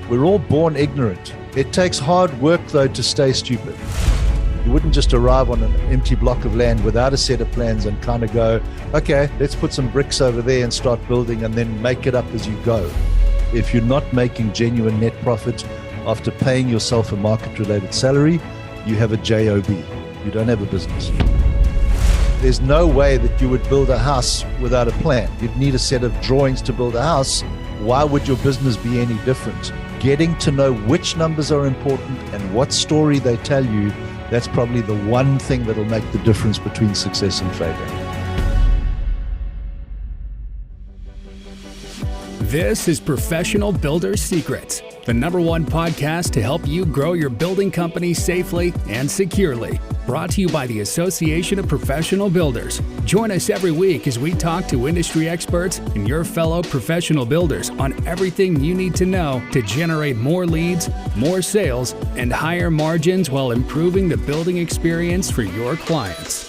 We're all born ignorant. It takes hard work, though, to stay stupid. You wouldn't just arrive on an empty block of land without a set of plans and kind of go, okay, let's put some bricks over there and start building and then make it up as you go. If you're not making genuine net profit after paying yourself a market-related salary, you have a JOB. You don't have a business. There's no way that you would build a house without a plan. You'd need a set of drawings to build a house. Why would your business be any different? Getting to know which numbers are important and what story they tell you, that's probably the one thing that'll make the difference between success and failure. This is Professional Builder Secrets, the #1 podcast to help you grow your building company safely and securely. Brought to you by the Association of Professional Builders. Join us every week as we talk to industry experts and your fellow professional builders on everything you need to know to generate more leads, more sales, and higher margins while improving the building experience for your clients.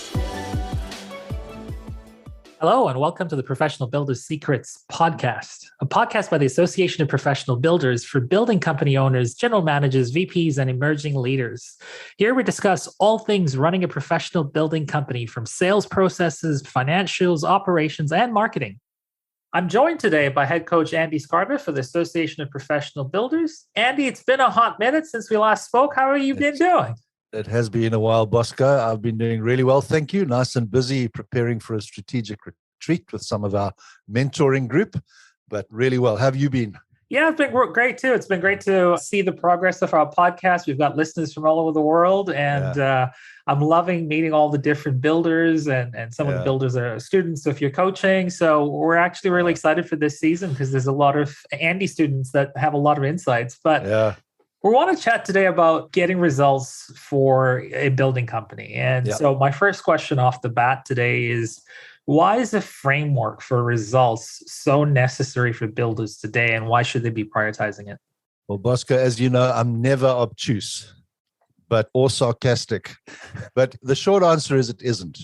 Hello, and welcome to the Professional Builder Secrets podcast, a podcast by the Association of Professional Builders for building company owners, general managers, VPs, and emerging leaders. Here we discuss all things running a professional building company, from sales processes, financials, operations, and marketing. I'm joined today by head coach Andy Skarda for the Association of Professional Builders. Andy, it's been a hot minute since we last spoke. How have you been doing? It has been a while, Bosco. I've been doing really well, thank you. Nice and busy preparing for a strategic retreat with some of our mentoring group, but really well. How have you been? Yeah, it's been great too. It's been great to see the progress of our podcast. We've got listeners from all over the world, and I'm loving meeting all the different builders, and some of the builders are students of your coaching. So we're actually really excited for this season because there's a lot of Andy students that have a lot of insights. But we want to chat today about getting results for a building company. And so my first question off the bat today is, why is a framework for results so necessary for builders today, and why should they be prioritizing it? Well, Bosco, as you know, I'm never obtuse or sarcastic. But the short answer is it isn't.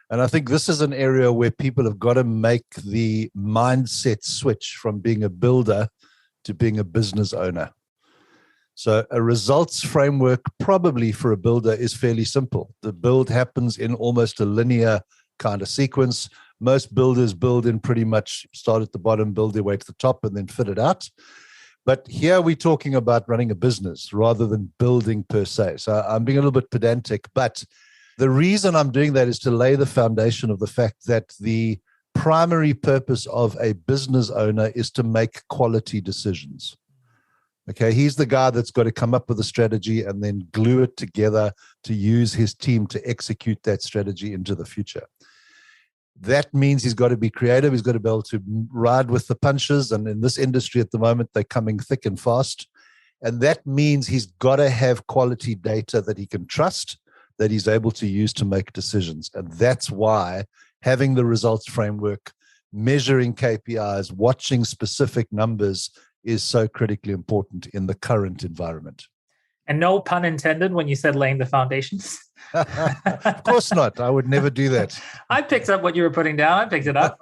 And I think this is an area where people have got to make the mindset switch from being a builder to being a business owner. So a results framework probably for a builder is fairly simple. The build happens in almost a linear kind of sequence. Most builders build in pretty much start at the bottom, build their way to the top, and then fit it out. But here we're talking about running a business rather than building per se. So I'm being a little bit pedantic, but the reason I'm doing that is to lay the foundation of the fact that the primary purpose of a business owner is to make quality decisions. Okay, he's the guy that's got to come up with a strategy and then glue it together to use his team to execute that strategy into the future. That means he's got to be creative. He's got to be able to ride with the punches. And in this industry at the moment, they're coming thick and fast. And that means he's got to have quality data that he can trust, that he's able to use to make decisions. And that's why having the results framework, measuring KPIs, watching specific numbers is so critically important in the current environment. And no pun intended when you said laying the foundations. Of course not. I would never do that. I picked up what you were putting down. I picked it up.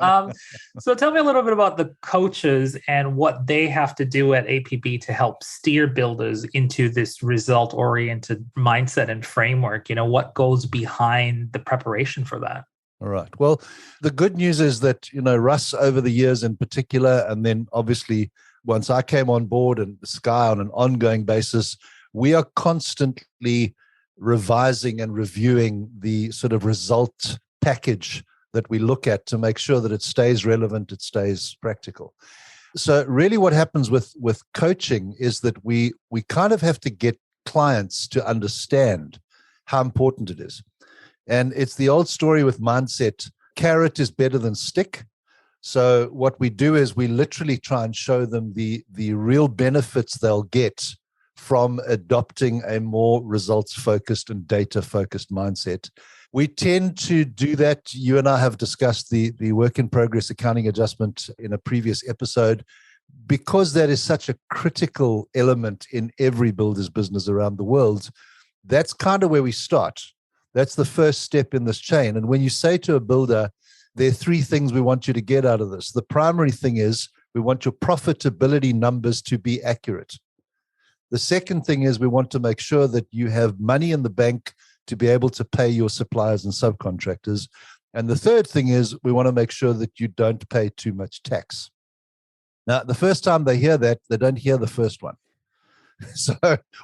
So tell me a little bit about the coaches and what they have to do at APB to help steer builders into this result-oriented mindset and framework. You know, what goes behind the preparation for that? All right. Well, the good news is that, you know, Russ over the years in particular, and then obviously once I came on board and Sky on an ongoing basis, we are constantly revising and reviewing the sort of result package that we look at to make sure that it stays relevant, it stays practical. So really what happens with coaching is that we kind of have to get clients to understand how important it is. And it's the old story with mindset, carrot is better than stick. So what we do is we literally try and show them the real benefits they'll get from adopting a more results-focused and data-focused mindset. We tend to do that. You and I have discussed the work-in-progress accounting adjustment in a previous episode, because that is such a critical element in every builder's business around the world. That's kind of where we start. That's the first step in this chain. And when you say to a builder, there are three things we want you to get out of this. The primary thing is we want your profitability numbers to be accurate. The second thing is we want to make sure that you have money in the bank to be able to pay your suppliers and subcontractors. And the third thing is we want to make sure that you don't pay too much tax. Now, the first time they hear that, they don't hear the first one. So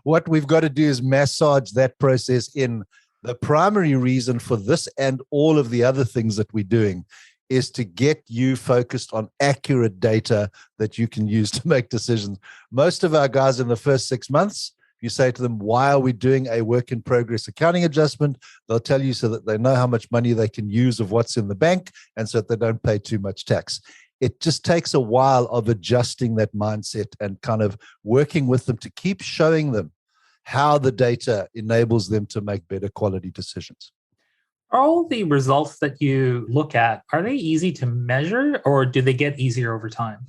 what we've got to do is massage that process in. The primary reason for this and all of the other things that we're doing is to get you focused on accurate data that you can use to make decisions. Most of our guys in the first 6 months, you say to them, why are we doing a work in progress accounting adjustment? They'll tell you so that they know how much money they can use of what's in the bank and so that they don't pay too much tax. It just takes a while of adjusting that mindset and kind of working with them to keep showing them how the data enables them to make better quality decisions. Are all the results that you look at, are they easy to measure or do they get easier over time?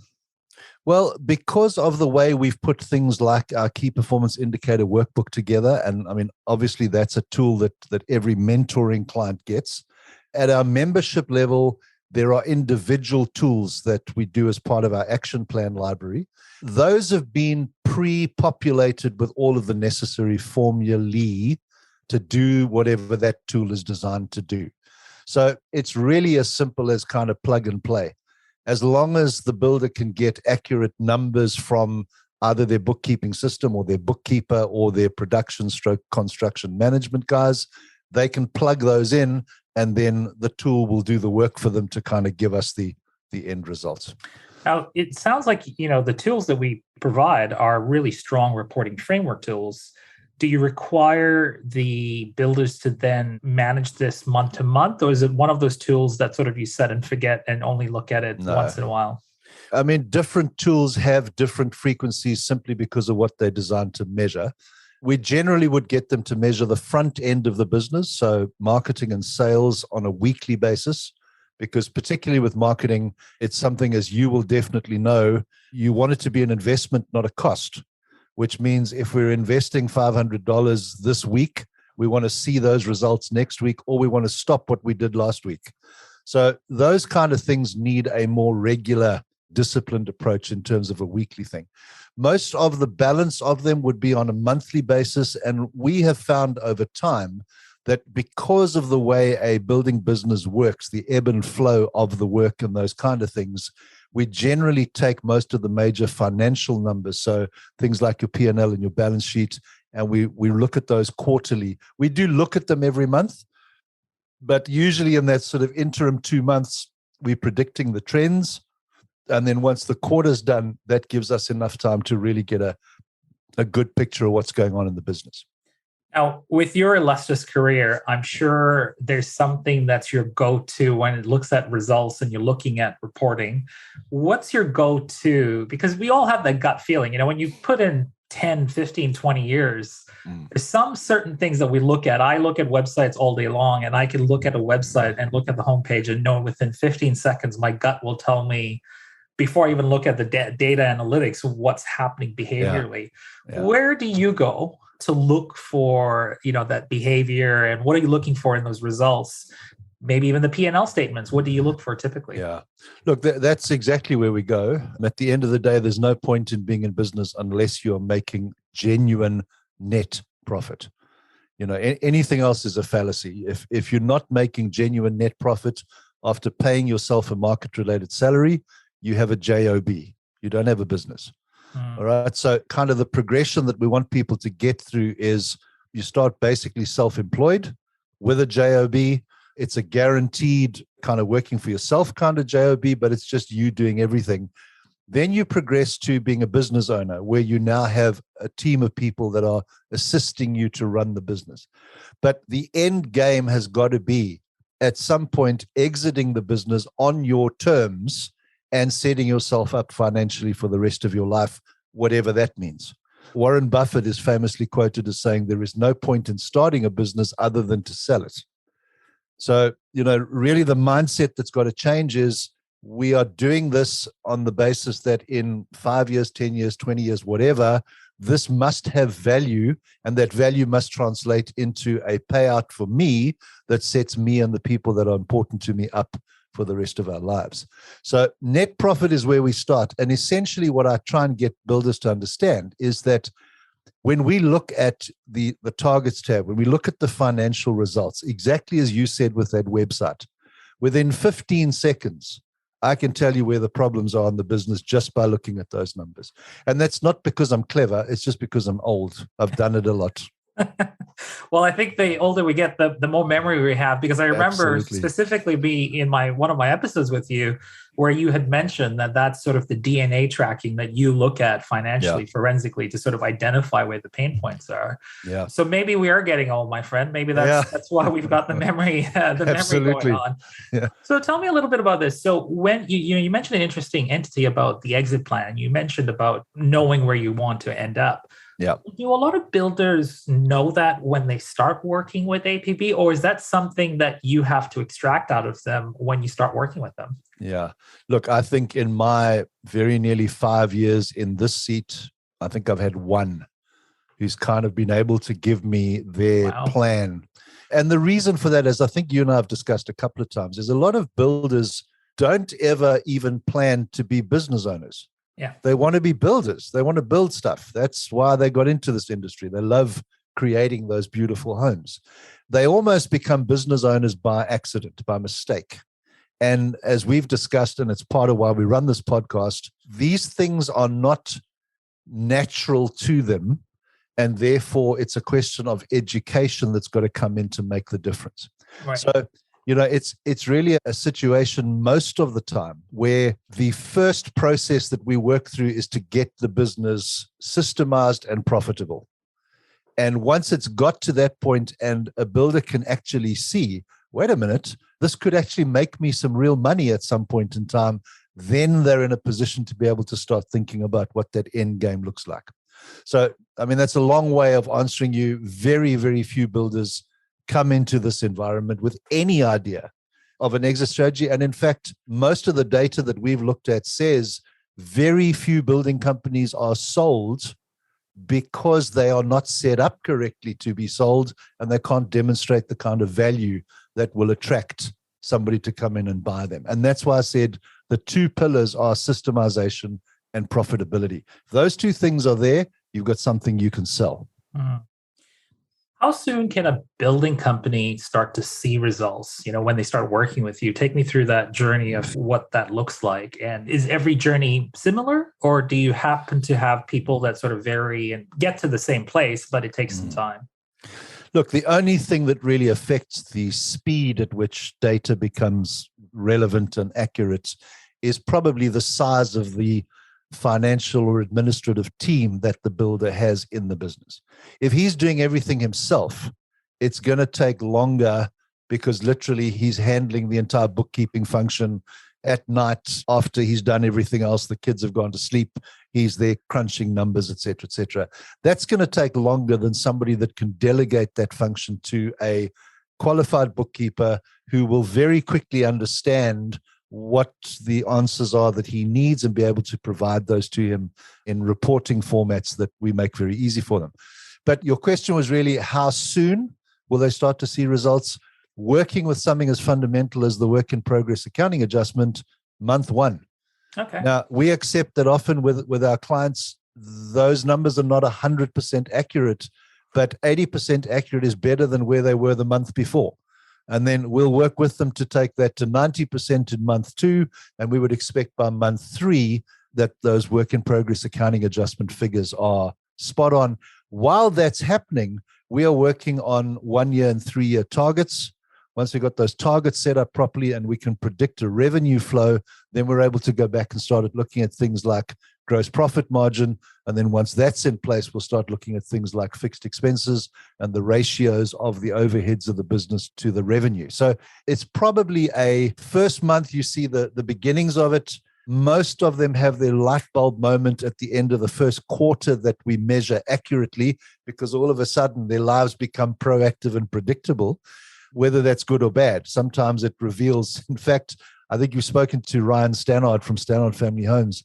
Well, because of the way we've put things like our key performance indicator workbook together, and I mean, obviously that's a tool that every mentoring client gets. At our membership level, there are individual tools that we do as part of our action plan library. Those have been pre-populated with all of the necessary formulae to do whatever that tool is designed to do. So it's really as simple as kind of plug and play. As long as the builder can get accurate numbers from either their bookkeeping system or their bookkeeper or their production stroke construction management guys, they can plug those in and then the tool will do the work for them to kind of give us the end results. Now, it sounds like, the tools that we provide are really strong reporting framework tools. Do you require the builders to then manage this month to month, or is it one of those tools that sort of you set and forget and only look at it once in a while? I mean, different tools have different frequencies simply because of what they're designed to measure. We generally would get them to measure the front end of the business, so marketing and sales on a weekly basis, because particularly with marketing, it's something, as you will definitely know, you want it to be an investment, not a cost. Which means if we're investing $500 this week, we want to see those results next week, or we want to stop what we did last week. So those kind of things need a more regular, disciplined approach in terms of a weekly thing. Most of the balance of them would be on a monthly basis. And we have found over time that because of the way a building business works, the ebb and flow of the work and those kind of things, we generally take most of the major financial numbers, so things like your P&L and your balance sheet, and we look at those quarterly. We do look at them every month, but usually in that sort of interim 2 months, we're predicting the trends. And then once the quarter's done, that gives us enough time to really get a good picture of what's going on in the business. Now, with your illustrious career, I'm sure there's something that's your go-to when it looks at results and you're looking at reporting. What's your go-to? Because we all have that gut feeling. When you put in 10, 15, 20 years, there's some certain things that we look at. I look at websites all day long, and I can look at a website and look at the homepage and know within 15 seconds, my gut will tell me, before I even look at the data analytics, what's happening behaviorally. Yeah. Where do you go to look for, that behavior, and what are you looking for in those results? Maybe even the P&L statements. What do you look for typically? Yeah, look, that's exactly where we go. At the end of the day, there's no point in being in business unless you're making genuine net profit. Anything else is a fallacy. If you're not making genuine net profit after paying yourself a market-related salary, you have a job. You don't have a business. All right. So kind of the progression that we want people to get through is you start basically self-employed with a job. It's a guaranteed kind of working for yourself kind of job, but it's just you doing everything. Then you progress to being a business owner, where you now have a team of people that are assisting you to run the business. But the end game has got to be at some point exiting the business on your terms and setting yourself up financially for the rest of your life, whatever that means. Warren Buffett is famously quoted as saying, there is no point in starting a business other than to sell it. So, really the mindset that's got to change is we are doing this on the basis that in 5 years, 10 years, 20 years, whatever, this must have value, and that value must translate into a payout for me that sets me and the people that are important to me up for the rest of our lives. So net profit is where we start. And essentially what I try and get builders to understand is that when we look at the targets tab, when we look at the financial results, exactly as you said with that website, within 15 seconds, I can tell you where the problems are in the business just by looking at those numbers. And that's not because I'm clever. It's just because I'm old. I've done it a lot. Well, I think the older we get, the more memory we have, because I remember specifically in one of my episodes with you where you had mentioned that that's sort of the DNA tracking that you look at financially, forensically, to sort of identify where the pain points are. Yeah. So maybe we are getting old, my friend. Maybe that's why we've got the memory, memory going on. Yeah. So tell me a little bit about this. So when you mentioned an interesting entity about the exit plan, you mentioned about knowing where you want to end up. Yeah. Do a lot of builders know that when they start working with APB, or is that something that you have to extract out of them when you start working with them? Yeah. Look, I think in my very nearly 5 years in this seat, I think I've had one who's kind of been able to give me their plan. And the reason for that is, I think you and I have discussed a couple of times, is a lot of builders don't ever even plan to be business owners. Yeah. They want to be builders. They want to build stuff. That's why they got into this industry. They love creating those beautiful homes. They almost become business owners by accident, by mistake. And as we've discussed, and it's part of why we run this podcast, these things are not natural to them. And therefore, it's a question of education that's got to come in to make the difference. Right. So, it's really a situation most of the time where the first process that we work through is to get the business systemized and profitable. And once it's got to that point and a builder can actually see, wait a minute, this could actually make me some real money at some point in time, then they're in a position to be able to start thinking about what that end game looks like. So, I mean, that's a long way of answering you. Very, very few builders come into this environment with any idea of an exit strategy. And in fact, most of the data that we've looked at says very few building companies are sold because they are not set up correctly to be sold, and they can't demonstrate the kind of value that will attract somebody to come in and buy them. And that's why I said the two pillars are systemization and profitability. If those two things are there, you've got something you can sell. Mm. How soon can a building company start to see results, when they start working with you? Take me through that journey of what that looks like. And is every journey similar, or do you happen to have people that sort of vary and get to the same place, but it takes some time? Look, the only thing that really affects the speed at which data becomes relevant and accurate is probably the size of the financial or administrative team that the builder has in the business. If he's doing everything himself, it's going to take longer because literally he's handling the entire bookkeeping function at night after he's done everything else. The kids have gone to sleep. He's there crunching numbers, et cetera, et cetera. That's going to take longer than somebody that can delegate that function to a qualified bookkeeper who will very quickly understand what the answers are that he needs and be able to provide those to him in reporting formats that we make very easy for them. But your question was really, how soon will they start to see results? Working with something as fundamental as the work in progress accounting adjustment, month one. Okay. Now, we accept that often with our clients, those numbers are not 100% accurate, but 80% accurate is better than where they were the month before. And then we'll work with them to take that to 90% in month 2. And we would expect by month 3 that those work in progress accounting adjustment figures are spot on. While that's happening, we are working on 1 year and 3 year targets. Once we've got those targets set up properly and we can predict a revenue flow, then we're able to go back and start looking at things like gross profit margin. And then once that's in place, we'll start looking at things like fixed expenses and the ratios of the overheads of the business to the revenue. So it's probably a first month you see the beginnings of it. Most of them have their light bulb moment at the end of the first quarter that we measure accurately, because all of a sudden their lives become proactive and predictable, whether that's good or bad. Sometimes it reveals, in fact, I think you've spoken to Ryan Stannard from Stannard Family Homes.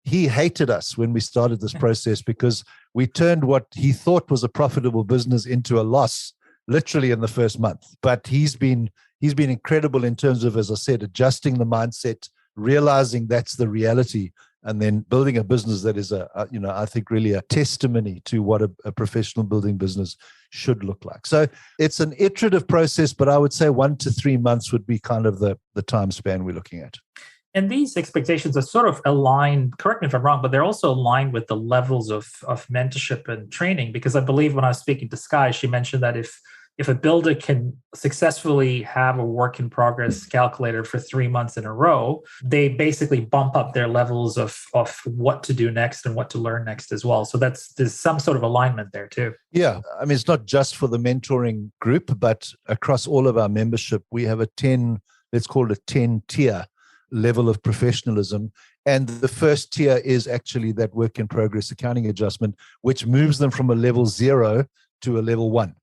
He hated us when we started this process because we turned what he thought was a profitable business into a loss literally in the first month. But he's been incredible in terms of, as I said, adjusting the mindset, realizing that's the reality, and then building a business that is I think really a testimony to what a professional building business should look like. So it's an iterative process, but I would say 1 to 3 months would be kind of the time span we're looking at. And these expectations are sort of aligned, correct me if I'm wrong, but they're also aligned with the levels of mentorship and training. Because I believe when I was speaking to Sky, she mentioned that if a builder can successfully have a work in progress calculator for 3 months in a row, they basically bump up their levels of what to do next and what to learn next as well. So there's some sort of alignment there too. Yeah. I mean, it's not just for the mentoring group, but across all of our membership, we have let's call it a 10-tier level of professionalism. And the first tier is actually that work in progress accounting adjustment, which moves them from a level 0 to a level 1.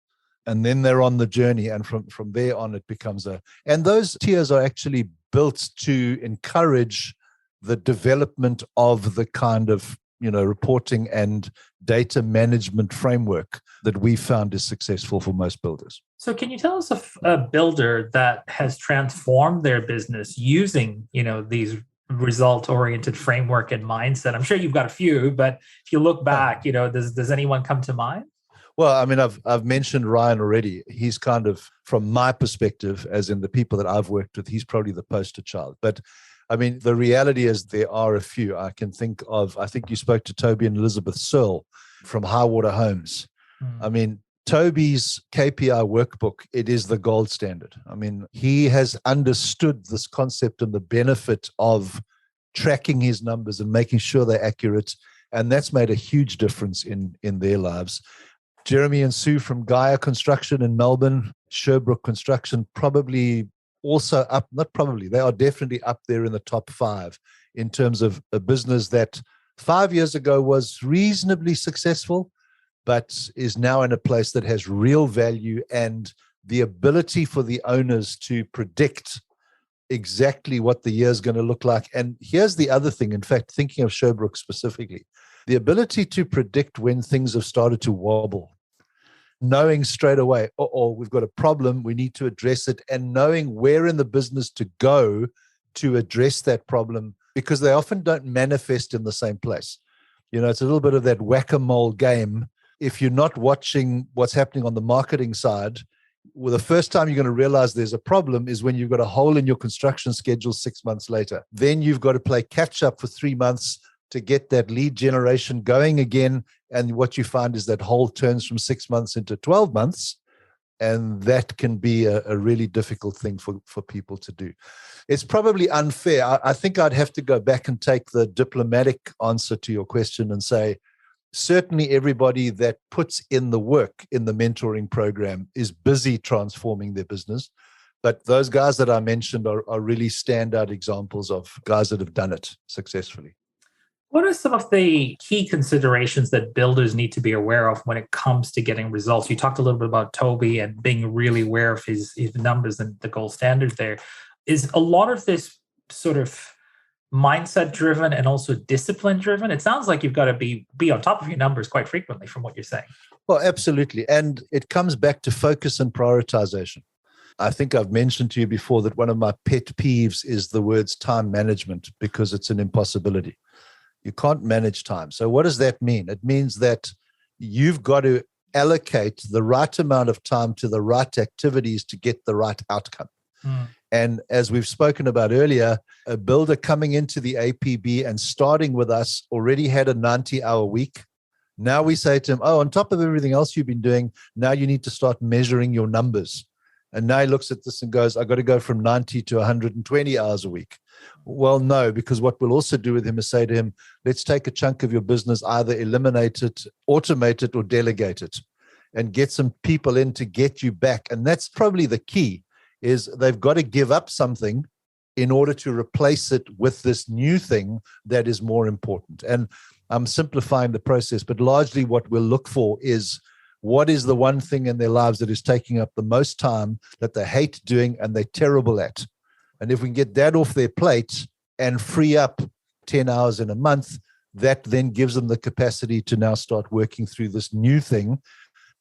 And then they're on the journey. And from there on, it becomes and those tiers are actually built to encourage the development of the kind of, reporting and data management framework that we found is successful for most builders. So can you tell us of a builder that has transformed their business using, these result-oriented framework and mindset? I'm sure you've got a few, but if you look back, does anyone come to mind? Well, I mean, I've mentioned Ryan already. He's kind of, from my perspective, as in the people that I've worked with, he's probably the poster child. But I mean, the reality is there are a few. I can think of, I think you spoke to Toby and Elizabeth Searle from Highwater Homes. I mean, Toby's KPI workbook, it is the gold standard. I mean, he has understood this concept and the benefit of tracking his numbers and making sure they're accurate. And that's made a huge difference in their lives. Jeremy and Sue from Gaia Construction in Melbourne, Sherbrooke Construction, probably also they are definitely up there in the top 5 in terms of a business that 5 years ago was reasonably successful, but is now in a place that has real value and the ability for the owners to predict exactly what the year is going to look like. And here's the other thing, in fact, thinking of Sherbrooke specifically, the ability to predict when things have started to wobble. Knowing straight away, we've got a problem, we need to address it, and knowing where in the business to go to address that problem, because they often don't manifest in the same place. It's a little bit of that whack-a-mole game. If you're not watching what's happening on the marketing side, well, the first time you're going to realize there's a problem is when you've got a hole in your construction schedule 6 months later. Then you've got to play catch-up for 3 months to get that lead generation going again. And what you find is that hole turns from 6 months into 12 months. And that can be a really difficult thing for people to do. It's probably unfair. I think I'd have to go back and take the diplomatic answer to your question and say, certainly everybody that puts in the work in the mentoring program is busy transforming their business. But those guys that I mentioned are really standout examples of guys that have done it successfully. What are some of the key considerations that builders need to be aware of when it comes to getting results? You talked a little bit about Toby and being really aware of his numbers and the gold standard there. Is a lot of this sort of mindset driven and also discipline driven? It sounds like you've got to be on top of your numbers quite frequently from what you're saying. Well, absolutely. And it comes back to focus and prioritization. I think I've mentioned to you before that one of my pet peeves is the words time management, because it's an impossibility. You can't manage time. So what does that mean? It means that you've got to allocate the right amount of time to the right activities to get the right outcome. And as we've spoken about earlier, a builder coming into the APB and starting with us already had a 90-hour week. Now we say to him, on top of everything else you've been doing, now you need to start measuring your numbers. And now he looks at this and goes, I've got to go from 90 to 120 hours a week. Well, no, because what we'll also do with him is say to him, let's take a chunk of your business, either eliminate it, automate it, or delegate it, and get some people in to get you back. And that's probably the key, is they've got to give up something in order to replace it with this new thing that is more important. And I'm simplifying the process, but largely what we'll look for is what is the one thing in their lives that is taking up the most time that they hate doing and they're terrible at. And if we can get that off their plate and free up 10 hours in a month, that then gives them the capacity to now start working through this new thing,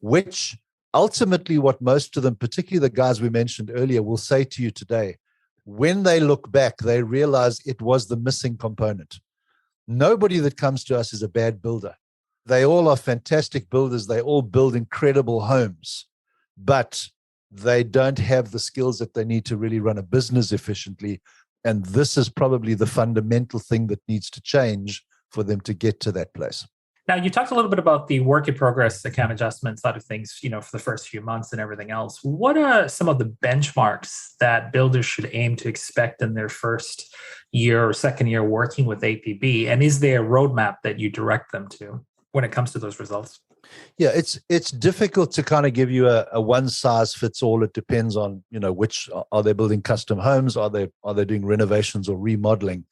which ultimately what most of them, particularly the guys we mentioned earlier, will say to you today, when they look back, they realize it was the missing component. Nobody that comes to us is a bad builder. They all are fantastic builders. They all build incredible homes, but they don't have the skills that they need to really run a business efficiently. And this is probably the fundamental thing that needs to change for them to get to that place. Now, you talked a little bit about the work in progress account adjustment side of things, for the first few months and everything else. What are some of the benchmarks that builders should aim to expect in their first year or second year working with APB? And is there a roadmap that you direct them to when it comes to those results? Yeah, it's difficult to kind of give you a one size fits all. It depends on, which are they building custom homes? Are they doing renovations or remodeling?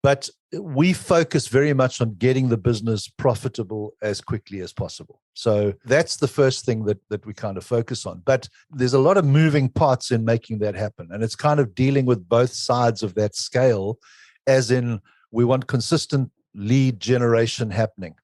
But we focus very much on getting the business profitable as quickly as possible. So that's the first thing that we kind of focus on. But there's a lot of moving parts in making that happen. And it's kind of dealing with both sides of that scale, as in we want consistent lead generation happening.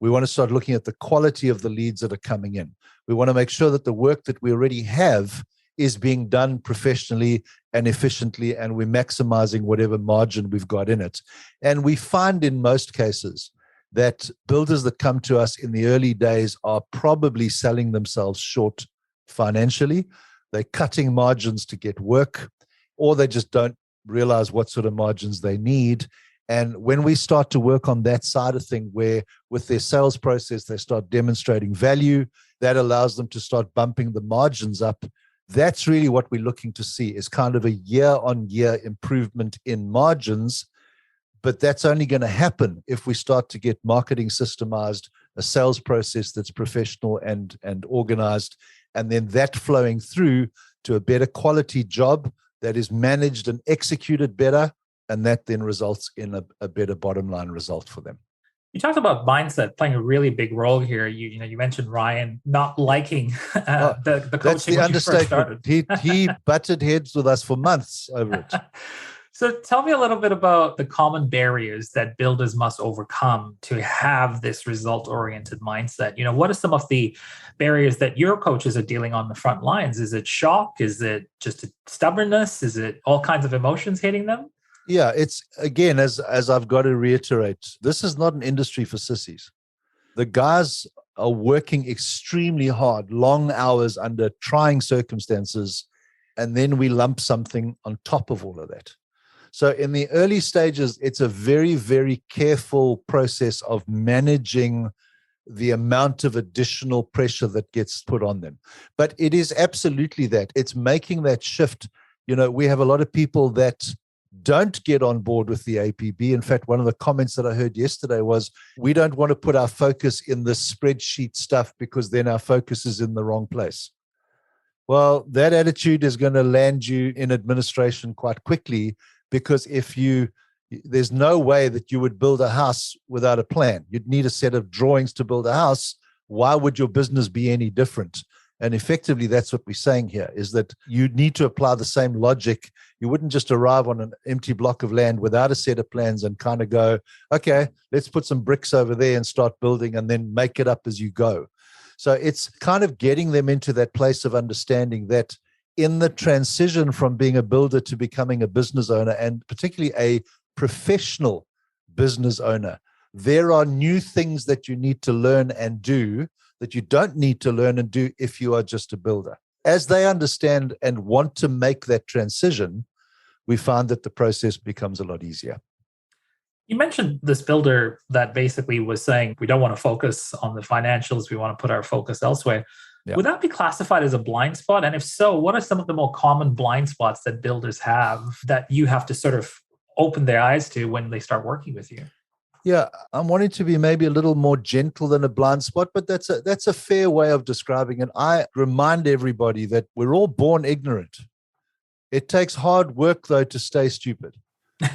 We want to start looking at the quality of the leads that are coming in. We want to make sure that the work that we already have is being done professionally and efficiently, and we're maximizing whatever margin we've got in it. And we find in most cases that builders that come to us in the early days are probably selling themselves short financially. They're cutting margins to get work, or they just don't realize what sort of margins they need. And when we start to work on that side of thing, where with their sales process, they start demonstrating value, that allows them to start bumping the margins up. That's really what we're looking to see, is kind of a year-on-year improvement in margins. But that's only going to happen if we start to get marketing systemized, a sales process that's professional and organized, and then that flowing through to a better quality job that is managed and executed better, and that then results in a better bottom line result for them. You talked about mindset playing a really big role here. You mentioned Ryan not liking the coaching. That's the understatement. He butted heads with us for months over it. So tell me a little bit about the common barriers that builders must overcome to have this result-oriented mindset. What are some of the barriers that your coaches are dealing on the front lines? Is it shock? Is it just a stubbornness? Is it all kinds of emotions hitting them? Yeah, it's, again, as I've got to reiterate, this is not an industry for sissies. The guys are working extremely hard, long hours under trying circumstances, and then we lump something on top of all of that. So in the early stages, it's a very, very careful process of managing the amount of additional pressure that gets put on them. But it is absolutely that. It's making that shift. We have a lot of people that don't get on board with the APB. In fact, one of the comments that I heard yesterday was, we don't want to put our focus in the spreadsheet stuff because then our focus is in the wrong place. Well, that attitude is going to land you in administration quite quickly, because there's no way that you would build a house without a plan. You'd need a set of drawings to build a house. Why would your business be any different? And effectively, that's what we're saying here, is that you need to apply the same logic. You wouldn't just arrive on an empty block of land without a set of plans and kind of go, okay, let's put some bricks over there and start building, and then make it up as you go. So it's kind of getting them into that place of understanding that in the transition from being a builder to becoming a business owner, and particularly a professional business owner, there are new things that you need to learn and do that you don't need to learn and do if you are just a builder. As they understand and want to make that transition, we find that the process becomes a lot easier. You mentioned this builder that basically was saying, we don't want to focus on the financials, we want to put our focus elsewhere. Yeah. Would that be classified as a blind spot? And if so, what are some of the more common blind spots that builders have that you have to sort of open their eyes to when they start working with you? Yeah, I'm wanting to be maybe a little more gentle than a blind spot, but that's a fair way of describing it. I remind everybody that we're all born ignorant. It takes hard work, though, to stay stupid.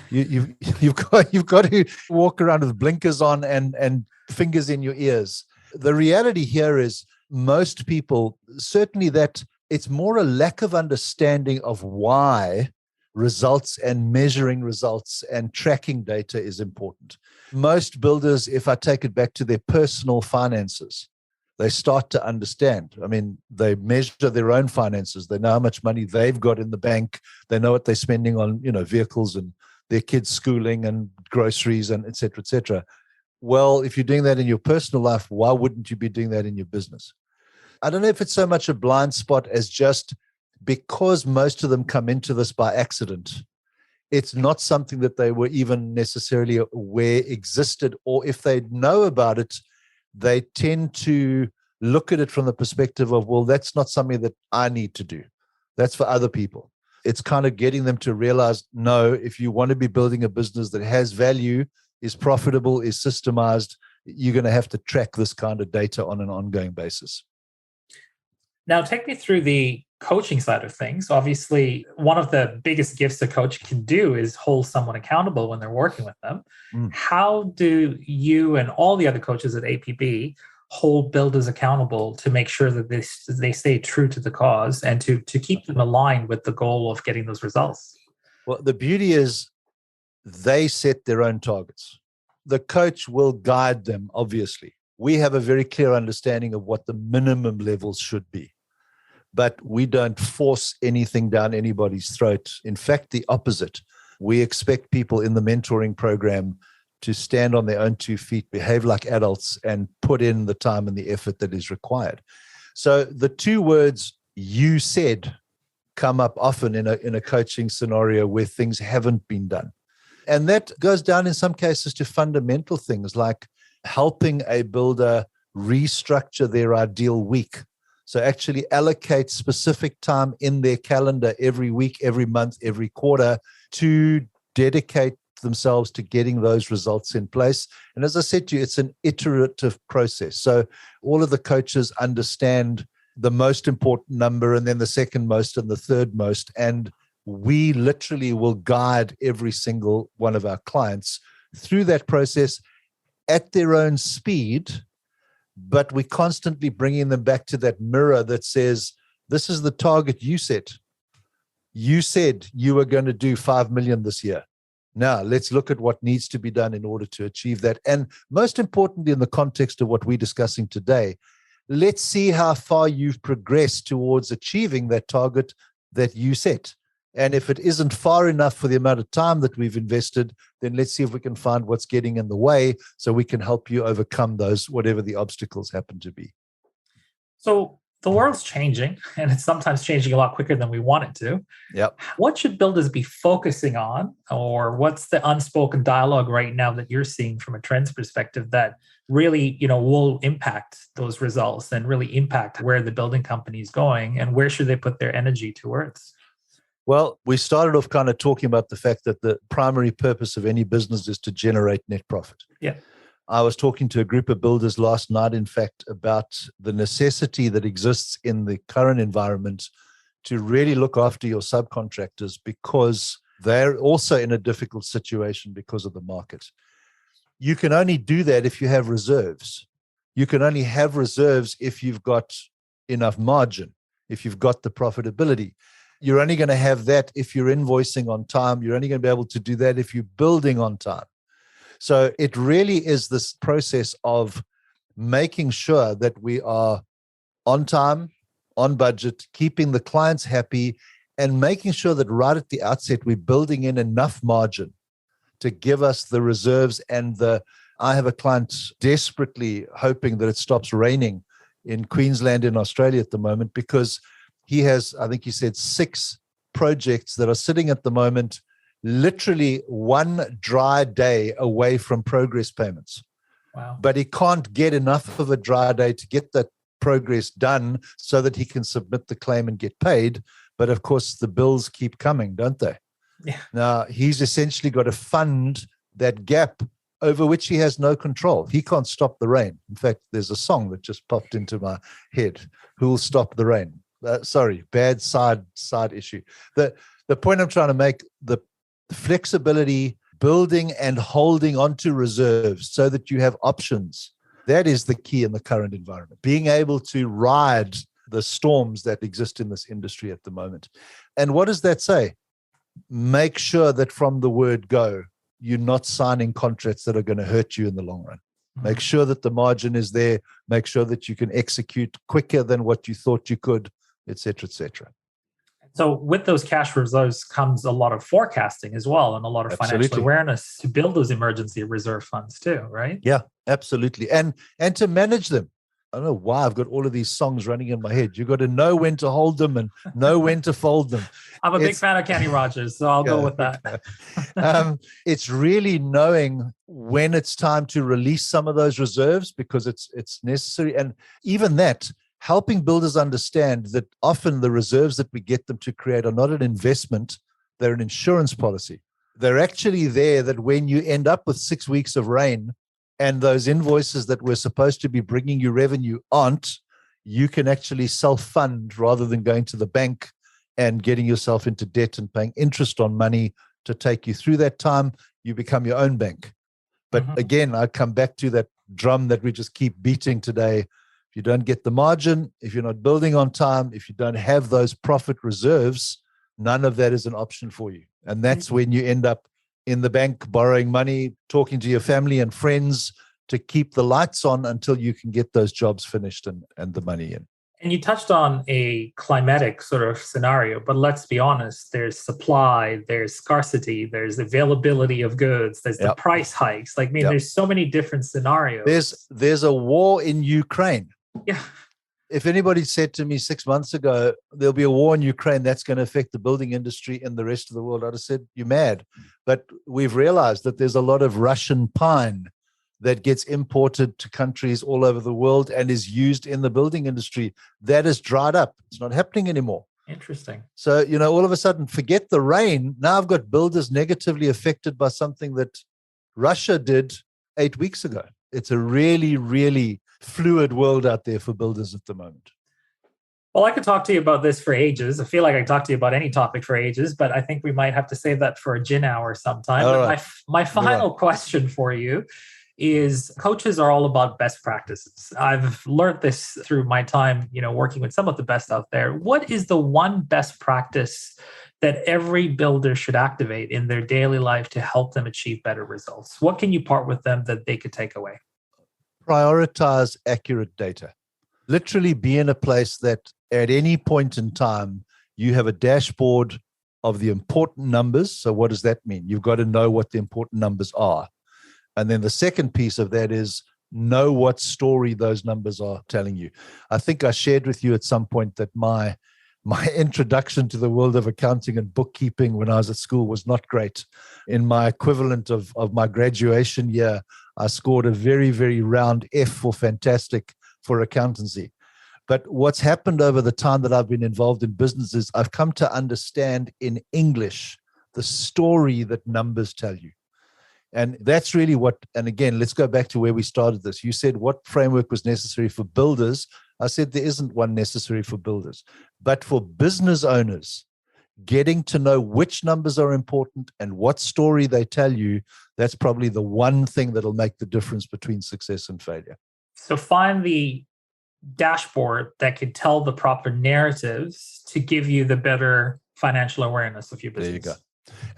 You've got to walk around with blinkers on and fingers in your ears. The reality here is most people, certainly, that it's more a lack of understanding of why results and measuring results and tracking data is important. Most builders, if I take it back to their personal finances, they start to understand. I mean, they measure their own finances. They know how much money they've got in the bank. They know what they're spending on, vehicles and their kids' schooling and groceries and et cetera, et cetera. Well, if you're doing that in your personal life, why wouldn't you be doing that in your business? I don't know if it's so much a blind spot as just because most of them come into this by accident. It's not something that they were even necessarily aware existed, or if they know about it, they tend to look at it from the perspective of, well, that's not something that I need to do. That's for other people. It's kind of getting them to realize, no, if you want to be building a business that has value, is profitable, is systemized, you're going to have to track this kind of data on an ongoing basis. Now, take me through the coaching side of things. Obviously, one of the biggest gifts a coach can do is hold someone accountable when they're working with them. How do you and all the other coaches at APB hold builders accountable to make sure that they stay true to the cause and to keep them aligned with the goal of getting those results? Well, the beauty is they set their own targets. The coach will guide them, obviously. We have a very clear understanding of what the minimum levels should be, but we don't force anything down anybody's throat. In fact, the opposite. We expect people in the mentoring program to stand on their own 2 feet, behave like adults, and put in the time and the effort that is required. So the 2 words "you said" come up often in a coaching scenario where things haven't been done. And that goes down in some cases to fundamental things like helping a builder restructure their ideal week. So actually allocate specific time in their calendar every week, every month, every quarter to dedicate themselves to getting those results in place. And as I said to you, it's an iterative process. So all of the coaches understand the most important number and then the second most and the third most. And we literally will guide every single one of our clients through that process at their own speed, but we're constantly bringing them back to that mirror that says, this is the target you set. You said you were going to do 5 million this year. Now let's look at what needs to be done in order to achieve that. And most importantly, in the context of what we're discussing today, let's see how far you've progressed towards achieving that target that you set. And if it isn't far enough for the amount of time that we've invested, then let's see if we can find what's getting in the way so we can help you overcome those, whatever the obstacles happen to be. So the world's changing, and it's sometimes changing a lot quicker than we want it to. Yep. What should builders be focusing on, or what's the unspoken dialogue right now that you're seeing from a trends perspective that really, will impact those results and really impact where the building company is going, and where should they put their energy towards? Well, we started off kind of talking about the fact that the primary purpose of any business is to generate net profit. Yeah. I was talking to a group of builders last night, in fact, about the necessity that exists in the current environment to really look after your subcontractors because they're also in a difficult situation because of the market. You can only do that if you have reserves. You can only have reserves if you've got enough margin, if you've got the profitability. You're only going to have that if you're invoicing on time. You're only going to be able to do that if you're building on time. So it really is this process of making sure that we are on time, on budget, keeping the clients happy, and making sure that right at the outset, we're building in enough margin to give us the reserves. And I have a client desperately hoping that it stops raining in Queensland in Australia at the moment, because he has, I think he said, 6 projects that are sitting at the moment, literally one dry day away from progress payments. Wow. But he can't get enough of a dry day to get that progress done so that he can submit the claim and get paid. But of course, the bills keep coming, don't they? Yeah. Now, he's essentially got to fund that gap over which he has no control. He can't stop the rain. In fact, there's a song that just popped into my head. Who'll stop the rain? Sorry, bad side issue. The point I'm trying to make, the flexibility, building and holding onto reserves so that you have options, that is the key in the current environment. Being able to ride the storms that exist in this industry at the moment. And what does that say? Make sure that from the word go, you're not signing contracts that are going to hurt you in the long run. Make sure that the margin is there. Make sure that you can execute quicker than what you thought you could, et cetera, et cetera. So with those cash reserves comes a lot of forecasting as well, and a lot of financial awareness to build those emergency reserve funds too, right? Yeah, absolutely. And to manage them. I don't know why I've got all of these songs running in my head. You've got to know when to hold them and know when to fold them. I'm a big fan of Kenny Rogers, so I'll go with that. It's really knowing when it's time to release some of those reserves because it's necessary. And even that, helping builders understand that often the reserves that we get them to create are not an investment, they're an insurance policy. They're actually there that when you end up with 6 weeks of rain, and those invoices that were supposed to be bringing you revenue aren't, you can actually self-fund rather than going to the bank and getting yourself into debt and paying interest on money to take you through that time. You become your own bank. But again, I come back to that drum that we just keep beating today. If you don't get the margin, if you're not building on time, if you don't have those profit reserves, none of that is an option for you. And that's when you end up in the bank, borrowing money, talking to your family and friends to keep the lights on until you can get those jobs finished and the money in. And you touched on a climatic sort of scenario, but let's be honest, there's supply, there's scarcity, there's availability of goods, there's the price hikes. There's so many different scenarios. There's a war in Ukraine. Yeah. If anybody said to me 6 months ago, there'll be a war in Ukraine that's going to affect the building industry and the rest of the world, I'd have said, you're mad. But we've realized that there's a lot of Russian pine that gets imported to countries all over the world and is used in the building industry. That is dried up. It's not happening anymore. Interesting. So, all of a sudden, forget the rain. Now I've got builders negatively affected by something that Russia did 8 weeks ago. It's a really, really fluid world out there for builders at the moment. Well, I could talk to you about this for ages. I feel like I can talk to you about any topic for ages, but I think we might have to save that for a gin hour sometime. But my final question for you is, coaches are all about best practices. I've learned this through my time, working with some of the best out there. What is the one best practice that every builder should activate in their daily life to help them achieve better results? What can you part with them that they could take away? Prioritize accurate data. Literally be in a place that at any point in time, you have a dashboard of the important numbers. So what does that mean? You've got to know what the important numbers are. And then the second piece of that is know what story those numbers are telling you. I think I shared with you at some point that my introduction to the world of accounting and bookkeeping when I was at school was not great. In my equivalent of my graduation year, I scored a very, very round F for fantastic for accountancy. But what's happened over the time that I've been involved in business is I've come to understand in English the story that numbers tell you. And that's really and again, let's go back to where we started this. You said what framework was necessary for builders. I said there isn't one necessary for builders. But for business owners, getting to know which numbers are important and what story they tell you, that's probably the one thing that'll make the difference between success and failure. So find the dashboard that could tell the proper narratives to give you the better financial awareness of your business. There you go.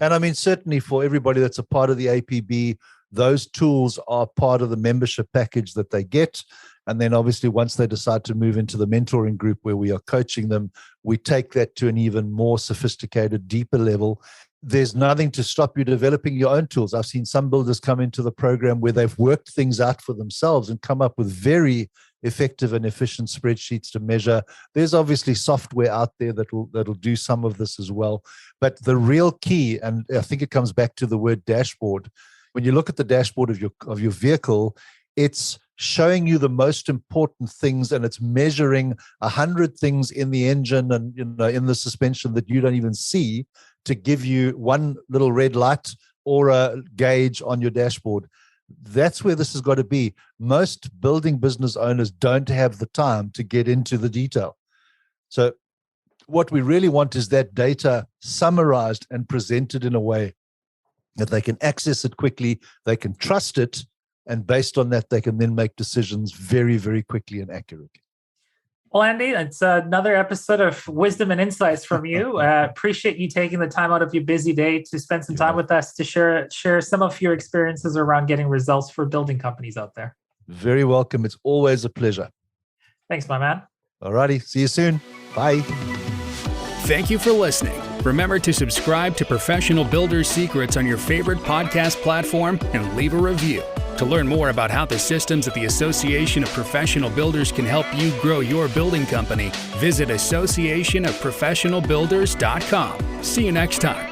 And I mean, certainly for everybody that's a part of the APB, those tools are part of the membership package that they get. And then obviously once they decide to move into the mentoring group where we are coaching them, we take that to an even more sophisticated, deeper level. There's nothing to stop you developing your own tools. I've seen some builders come into the program where they've worked things out for themselves and come up with very effective and efficient spreadsheets to measure. There's obviously software out there that'll do some of this as well. But the real key, and I think it comes back to the word dashboard, when you look at the dashboard of your vehicle, it's showing you the most important things, and it's measuring 100 things in the engine and in the suspension that you don't even see to give you one little red light or a gauge on your dashboard. That's where this has got to be. Most building business owners don't have the time to get into the detail. So what we really want is that data summarized and presented in a way that they can access it quickly, they can trust it, and based on that, they can then make decisions very, very quickly and accurately. Well, Andy, it's another episode of wisdom and insights from you. Appreciate you taking the time out of your busy day to spend some time with us to share some of your experiences around getting results for building companies out there. Very welcome. It's always a pleasure. Thanks, my man. All righty. See you soon. Bye. Thank you for listening. Remember to subscribe to Professional Builders Secrets on your favorite podcast platform and leave a review. To learn more about how the systems at the Association of Professional Builders can help you grow your building company, visit associationofprofessionalbuilders.com. See you next time.